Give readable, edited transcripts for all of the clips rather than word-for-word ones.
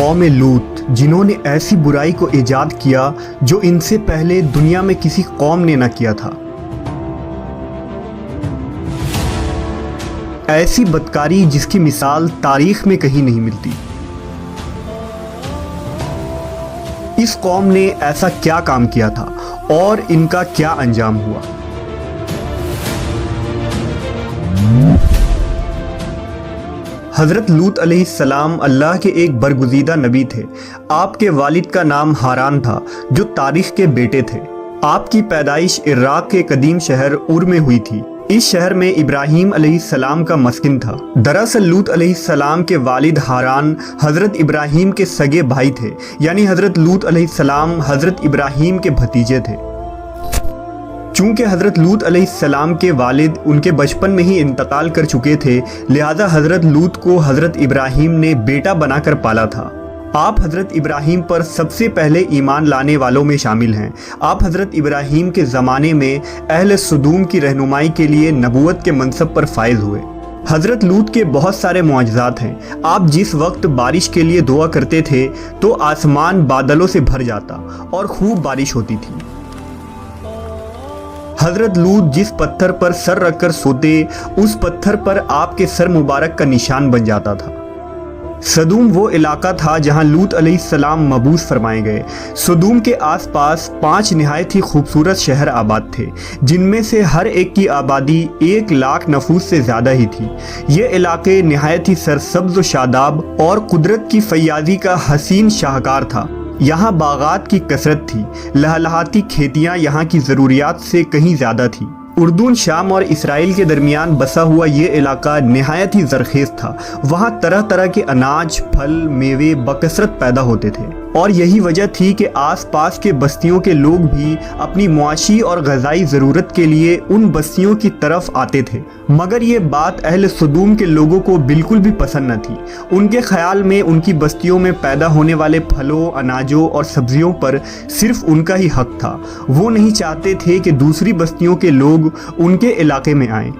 قوم لوط جنہوں نے ایسی برائی کو ایجاد کیا جو ان سے پہلے دنیا میں کسی قوم نے نہ کیا تھا۔ ایسی بدکاری جس کی مثال تاریخ میں کہیں نہیں ملتی۔ اس قوم نے ایسا کیا کام کیا تھا اور ان کا کیا انجام ہوا؟ حضرت لوط علیہ السلام اللہ کے ایک برگزیدہ نبی تھے۔ آپ کے والد کا نام ہاران تھا جو تاریخ کے بیٹے تھے۔ آپ کی پیدائش عراق کے قدیم شہر اور میں ہوئی تھی۔ اس شہر میں ابراہیم علیہ السلام کا مسکن تھا۔ دراصل لوط علیہ السلام کے والد ہاران حضرت ابراہیم کے سگے بھائی تھے، یعنی حضرت لوط علیہ السلام حضرت ابراہیم کے بھتیجے تھے۔ چونکہ حضرت لوط علیہ السلام کے والد ان کے بچپن میں ہی انتقال کر چکے تھے، لہذا حضرت لوط کو حضرت ابراہیم نے بیٹا بنا کر پالا تھا۔ آپ حضرت ابراہیم پر سب سے پہلے ایمان لانے والوں میں شامل ہیں۔ آپ حضرت ابراہیم کے زمانے میں اہل سدوم کی رہنمائی کے لیے نبوت کے منصب پر فائز ہوئے۔ حضرت لوط کے بہت سارے معجزات ہیں۔ آپ جس وقت بارش کے لیے دعا کرتے تھے تو آسمان بادلوں سے بھر جاتا اور خوب بارش ہوتی تھی۔ حضرت لوط جس پتھر پر سر رکھ کر سوتے، اس پتھر پر آپ کے سر مبارک کا نشان بن جاتا تھا۔ سدوم وہ علاقہ تھا جہاں لوط علیہ السلام مبعوث فرمائے گئے۔ سدوم کے آس پاس 5 نہایت ہی خوبصورت شہر آباد تھے، جن میں سے ہر ایک کی آبادی 1 لاکھ نفوس سے زیادہ ہی تھی۔ یہ علاقے نہایت ہی سرسبز و شاداب اور قدرت کی فیاضی کا حسین شاہکار تھا۔ یہاں باغات کی کثرت تھی، لہلہاتی کھیتیاں یہاں کی ضروریات سے کہیں زیادہ تھی۔ اردن، شام اور اسرائیل کے درمیان بسا ہوا یہ علاقہ نہایت ہی زرخیز تھا۔ وہاں طرح طرح کے اناج، پھل، میوے بکثرت پیدا ہوتے تھے، اور یہی وجہ تھی کہ آس پاس کے بستیوں کے لوگ بھی اپنی معاشی اور غذائی ضرورت کے لیے ان بستیوں کی طرف آتے تھے۔ مگر یہ بات اہل سدوم کے لوگوں کو بالکل بھی پسند نہ تھی۔ ان کے خیال میں ان کی بستیوں میں پیدا ہونے والے پھلوں، اناجوں اور سبزیوں پر صرف ان کا ہی حق تھا۔ وہ نہیں چاہتے تھے کہ دوسری بستیوں کے لوگ ان کے علاقے میں آئیں۔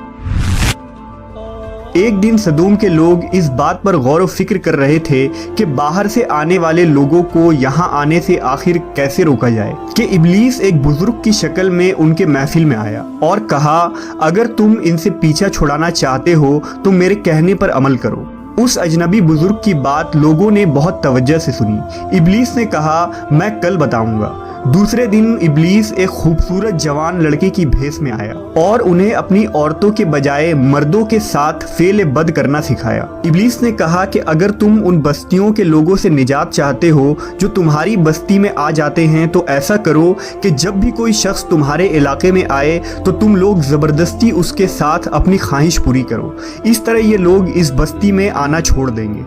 ایک دن سدوم کے لوگ اس بات پر غور و فکر کر رہے تھے کہ باہر سے آنے والے لوگوں کو یہاں آنے سے آخر کیسے روکا جائے، کہ ابلیس ایک بزرگ کی شکل میں ان کے محفل میں آیا اور کہا، اگر تم ان سے پیچھا چھڑانا چاہتے ہو تو میرے کہنے پر عمل کرو۔ اس اجنبی بزرگ کی بات لوگوں نے بہت توجہ سے سنی۔ ابلیس نے کہا، میں کل بتاؤں گا۔ دوسرے دن ابلیس ایک خوبصورت جوان لڑکے کی بھیس میں آیا اور انہیں اپنی عورتوں کے بجائے مردوں کے ساتھ فعل بد کرنا سکھایا۔ ابلیس نے کہا کہ اگر تم ان بستیوں کے لوگوں سے نجات چاہتے ہو جو تمہاری بستی میں آ جاتے ہیں تو ایسا کرو کہ جب بھی کوئی شخص تمہارے علاقے میں آئے تو تم لوگ زبردستی اس کے ساتھ اپنی خواہش پوری کرو۔ اس طرح یہ لوگ اس بستی میں آنا چھوڑ دیں گے۔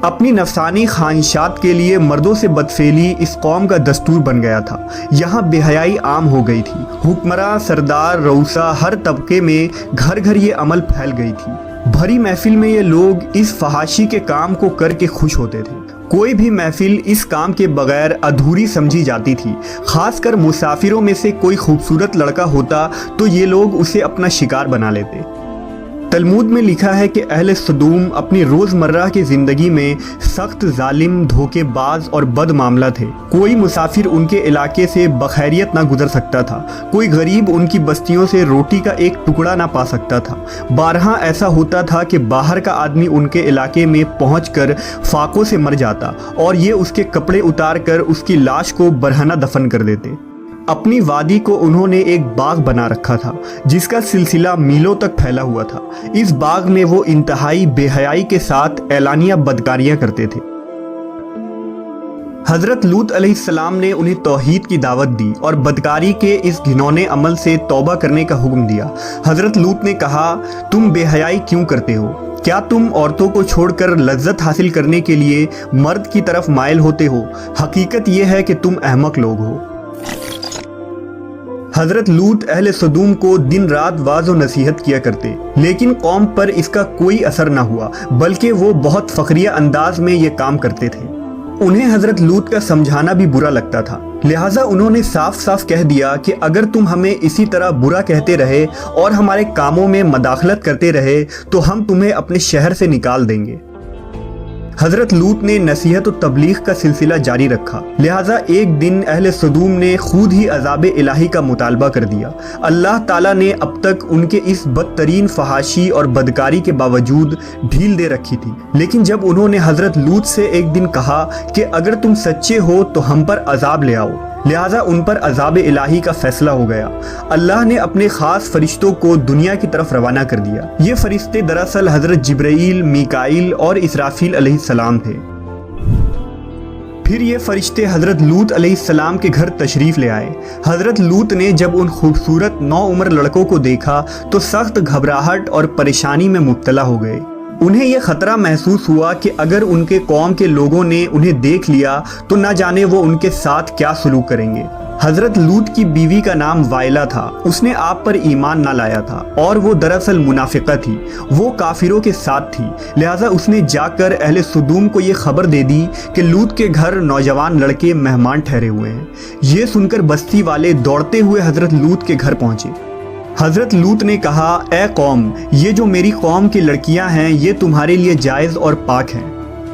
اپنی نفسانی خواہشات کے لیے مردوں سے بدفعلی اس قوم کا دستور بن گیا تھا۔ یہاں بے حیائی عام ہو گئی تھی۔ حکمراں، سردار، رؤسا، ہر طبقے میں گھر گھر یہ عمل پھیل گئی تھی۔ بھری محفل میں یہ لوگ اس فحاشی کے کام کو کر کے خوش ہوتے تھے۔ کوئی بھی محفل اس کام کے بغیر ادھوری سمجھی جاتی تھی۔ خاص کر مسافروں میں سے کوئی خوبصورت لڑکا ہوتا تو یہ لوگ اسے اپنا شکار بنا لیتے۔ تلمود میں لکھا ہے کہ اہل سدوم اپنی روزمرہ کی زندگی میں سخت ظالم، دھوکے باز اور بد معاملہ تھے۔ کوئی مسافر ان کے علاقے سے بخیریت نہ گزر سکتا تھا۔ کوئی غریب ان کی بستیوں سے روٹی کا ایک ٹکڑا نہ پا سکتا تھا۔ بارہا ایسا ہوتا تھا کہ باہر کا آدمی ان کے علاقے میں پہنچ کر فاقوں سے مر جاتا اور یہ اس کے کپڑے اتار کر اس کی لاش کو برہنہ دفن کر دیتے۔ اپنی وادی کو انہوں نے ایک باغ بنا رکھا تھا جس کا سلسلہ میلوں تک پھیلا ہوا تھا۔ اس باغ میں وہ انتہائی بے حیائی کے ساتھ اعلانیہ بدکاریاں کرتے تھے۔ حضرت لوط علیہ السلام نے انہیں توحید کی دعوت دی اور بدکاری کے اس گھنونے عمل سے توبہ کرنے کا حکم دیا۔ حضرت لوط نے کہا، تم بے حیائی کیوں کرتے ہو؟ کیا تم عورتوں کو چھوڑ کر لذت حاصل کرنے کے لیے مرد کی طرف مائل ہوتے ہو؟ حقیقت یہ ہے کہ تم احمق لوگ ہو۔ حضرت لوط اہل سدوم کو دن رات واعظ و نصیحت کیا کرتے، لیکن قوم پر اس کا کوئی اثر نہ ہوا، بلکہ وہ بہت فخریہ انداز میں یہ کام کرتے تھے۔ انہیں حضرت لوط کا سمجھانا بھی برا لگتا تھا، لہٰذا انہوں نے صاف صاف کہہ دیا کہ اگر تم ہمیں اسی طرح برا کہتے رہے اور ہمارے کاموں میں مداخلت کرتے رہے تو ہم تمہیں اپنے شہر سے نکال دیں گے۔ حضرت لوط نے نصیحت و تبلیغ کا سلسلہ جاری رکھا، لہٰذا ایک دن اہل سدوم نے خود ہی عذاب الہی کا مطالبہ کر دیا۔ اللہ تعالیٰ نے اب تک ان کے اس بدترین فحاشی اور بدکاری کے باوجود ڈھیل دے رکھی تھی، لیکن جب انہوں نے حضرت لوط سے ایک دن کہا کہ اگر تم سچے ہو تو ہم پر عذاب لے آؤ، لہٰذا ان پر عذاب الہی کا فیصلہ ہو گیا۔ اللہ نے اپنے خاص فرشتوں کو دنیا کی طرف روانہ کر دیا۔ یہ فرشتے دراصل حضرت جبرائیل، میکائیل اور اسرافیل علیہ السلام تھے۔ پھر یہ فرشتے حضرت لوط علیہ السلام کے گھر تشریف لے آئے۔ حضرت لوط نے جب ان خوبصورت نوعمر لڑکوں کو دیکھا تو سخت گھبراہٹ اور پریشانی میں مبتلا ہو گئے۔ انہیں یہ خطرہ محسوس ہوا کہ اگر ان کے قوم کے لوگوں نے انہیں دیکھ لیا تو نہ جانے وہ ان کے ساتھ کیا سلوک کریں گے۔ حضرت لوط کی بیوی کا نام وائلہ تھا، اس نے آپ پر ایمان نہ لایا تھا اور وہ دراصل منافقہ تھی، وہ کافروں کے ساتھ تھی، لہٰذا اس نے جا کر اہل سدوم کو یہ خبر دے دی کہ لوط کے گھر نوجوان لڑکے مہمان ٹھہرے ہوئے ہیں۔ یہ سن کر بستی والے دوڑتے ہوئے حضرت لوط کے گھر پہنچے۔ حضرت لوط نے کہا، اے قوم، یہ جو میری قوم کی لڑکیاں ہیں یہ تمہارے لیے جائز اور پاک ہیں،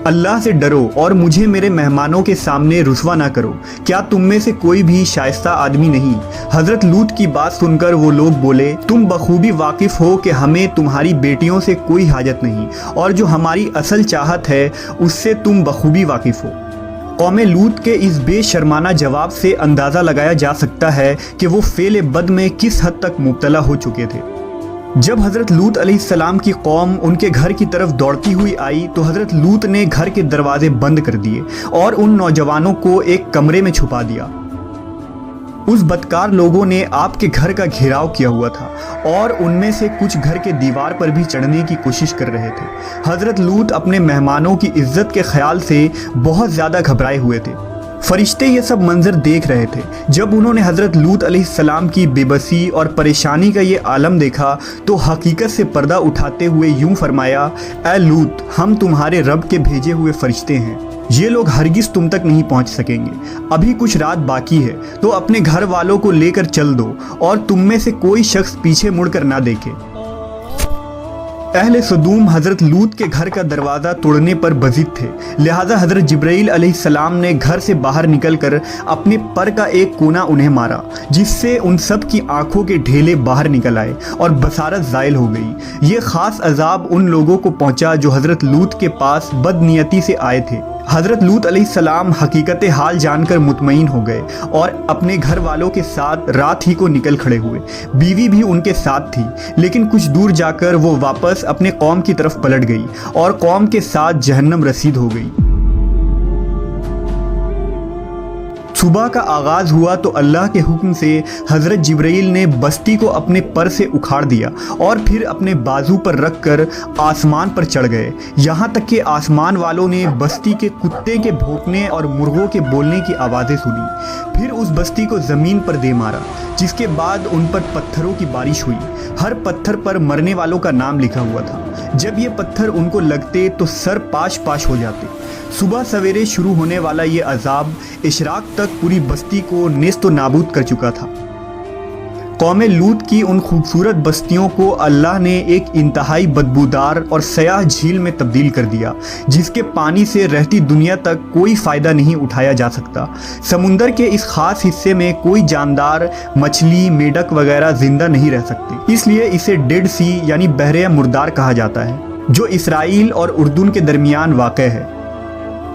اللہ سے ڈرو اور مجھے میرے مہمانوں کے سامنے رسوا نہ کرو۔ کیا تم میں سے کوئی بھی شائستہ آدمی نہیں؟ حضرت لوط کی بات سن کر وہ لوگ بولے، تم بخوبی واقف ہو کہ ہمیں تمہاری بیٹیوں سے کوئی حاجت نہیں، اور جو ہماری اصل چاہت ہے اس سے تم بخوبی واقف ہو۔ قوم لوط کے اس بے شرمانہ جواب سے اندازہ لگایا جا سکتا ہے کہ وہ فعل بد میں کس حد تک مبتلا ہو چکے تھے۔ جب حضرت لوط علیہ السلام کی قوم ان کے گھر کی طرف دوڑتی ہوئی آئی تو حضرت لوط نے گھر کے دروازے بند کر دیے اور ان نوجوانوں کو ایک کمرے میں چھپا دیا۔ اس بدکار لوگوں نے آپ کے گھر کا گھیراؤ کیا ہوا تھا اور ان میں سے کچھ گھر کے دیوار پر بھی چڑھنے کی کوشش کر رہے تھے۔ حضرت لوط اپنے مہمانوں کی عزت کے خیال سے بہت زیادہ گھبرائے ہوئے تھے۔ فرشتے یہ سب منظر دیکھ رہے تھے۔ جب انہوں نے حضرت لوط علیہ السلام کی بے بسی اور پریشانی کا یہ عالم دیکھا تو حقیقت سے پردہ اٹھاتے ہوئے یوں فرمایا، اے لوط، ہم تمہارے رب کے بھیجے ہوئے فرشتے ہیں، یہ لوگ ہرگز تم تک نہیں پہنچ سکیں گے۔ ابھی کچھ رات باقی ہے تو اپنے گھر والوں کو لے کر چل دو اور تم میں سے کوئی شخص پیچھے مڑ کر نہ دیکھے۔ اہل سدوم حضرت لوط کے گھر کا دروازہ توڑنے پر بضد تھے، لہٰذا حضرت جبرائیل علیہ السلام نے گھر سے باہر نکل کر اپنے پر کا ایک کونا انہیں مارا، جس سے ان سب کی آنکھوں کے ڈھیلے باہر نکل آئے اور بصارت زائل ہو گئی۔ یہ خاص عذاب ان لوگوں کو پہنچا جو حضرت لوط کے پاس بد نیتی سے آئے تھے۔ حضرت لوط علیہ السلام حقیقت حال جان کر مطمئن ہو گئے اور اپنے گھر والوں کے ساتھ رات ہی کو نکل کھڑے ہوئے۔ بیوی بھی ان کے ساتھ تھی، لیکن کچھ دور جا کر وہ واپس اپنے قوم کی طرف پلٹ گئی اور قوم کے ساتھ جہنم رسید ہو گئی۔ صبح کا آغاز ہوا تو اللہ کے حکم سے حضرت جبرائیل نے بستی کو اپنے پر سے اکھاڑ دیا اور پھر اپنے بازو پر رکھ کر آسمان پر چڑھ گئے، یہاں تک کہ آسمان والوں نے بستی کے کتے کے بھونکنے اور مرغوں کے بولنے کی آوازیں سنی۔ پھر اس بستی کو زمین پر دے مارا، جس کے بعد ان پر پتھروں کی بارش ہوئی۔ ہر پتھر پر مرنے والوں کا نام لکھا ہوا تھا۔ جب یہ پتھر ان کو لگتے تو سر پاش پاش ہو جاتے۔ صبح سویرے شروع ہونے والا یہ عذاب اشراق تک پوری بستی کو نیست و نابود کر چکا تھا۔ قوم لوط کی ان خوبصورت بستیوں کو اللہ نے ایک انتہائی بدبودار اور سیاہ جھیل میں تبدیل کر دیا، جس کے پانی سے رہتی دنیا تک کوئی فائدہ نہیں اٹھایا جا سکتا۔ سمندر کے اس خاص حصے میں کوئی جاندار، مچھلی، میڈک وغیرہ زندہ نہیں رہ سکتے، اس لیے اسے ڈیڈ سی یعنی بحر مردار کہا جاتا ہے، جو اسرائیل اور اردن کے درمیان واقع ہے۔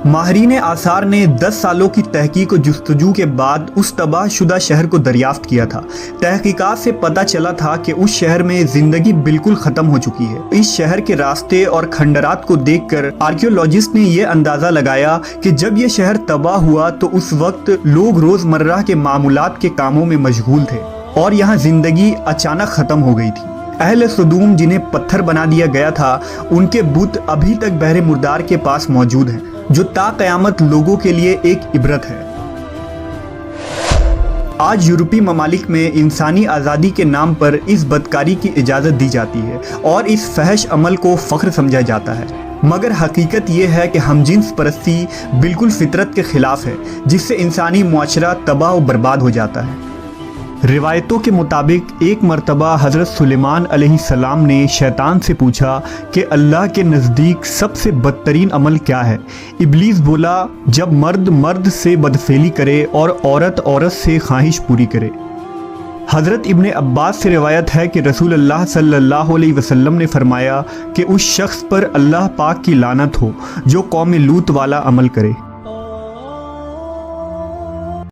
ماہرین آثار نے 10 سالوں کی تحقیق و جستجو کے بعد اس تباہ شدہ شہر کو دریافت کیا تھا۔ تحقیقات سے پتہ چلا تھا کہ اس شہر میں زندگی بالکل ختم ہو چکی ہے۔ اس شہر کے راستے اور کھنڈرات کو دیکھ کر آرکیولوجسٹ نے یہ اندازہ لگایا کہ جب یہ شہر تباہ ہوا تو اس وقت لوگ روزمرہ کے معمولات کے کاموں میں مشغول تھے اور یہاں زندگی اچانک ختم ہو گئی تھی۔ اہل سدوم جنہیں پتھر بنا دیا گیا تھا، ان کے بت ابھی تک بحر مردار کے پاس موجود ہیں، جو تا قیامت لوگوں کے لیے ایک عبرت ہے۔ آج یورپی ممالک میں انسانی آزادی کے نام پر اس بدکاری کی اجازت دی جاتی ہے اور اس فحش عمل کو فخر سمجھا جاتا ہے، مگر حقیقت یہ ہے کہ ہم جنس پرستی بالکل فطرت کے خلاف ہے، جس سے انسانی معاشرہ تباہ و برباد ہو جاتا ہے۔ روایتوں کے مطابق ایک مرتبہ حضرت سلیمان علیہ السلام نے شیطان سے پوچھا کہ اللہ کے نزدیک سب سے بدترین عمل کیا ہے؟ ابلیس بولا، جب مرد مرد سے بدفعلی کرے اور عورت عورت سے خواہش پوری کرے۔ حضرت ابن عباس سے روایت ہے کہ رسول اللہ صلی اللہ علیہ وسلم نے فرمایا کہ اس شخص پر اللہ پاک کی لعنت ہو جو قوم لوط والا عمل کرے۔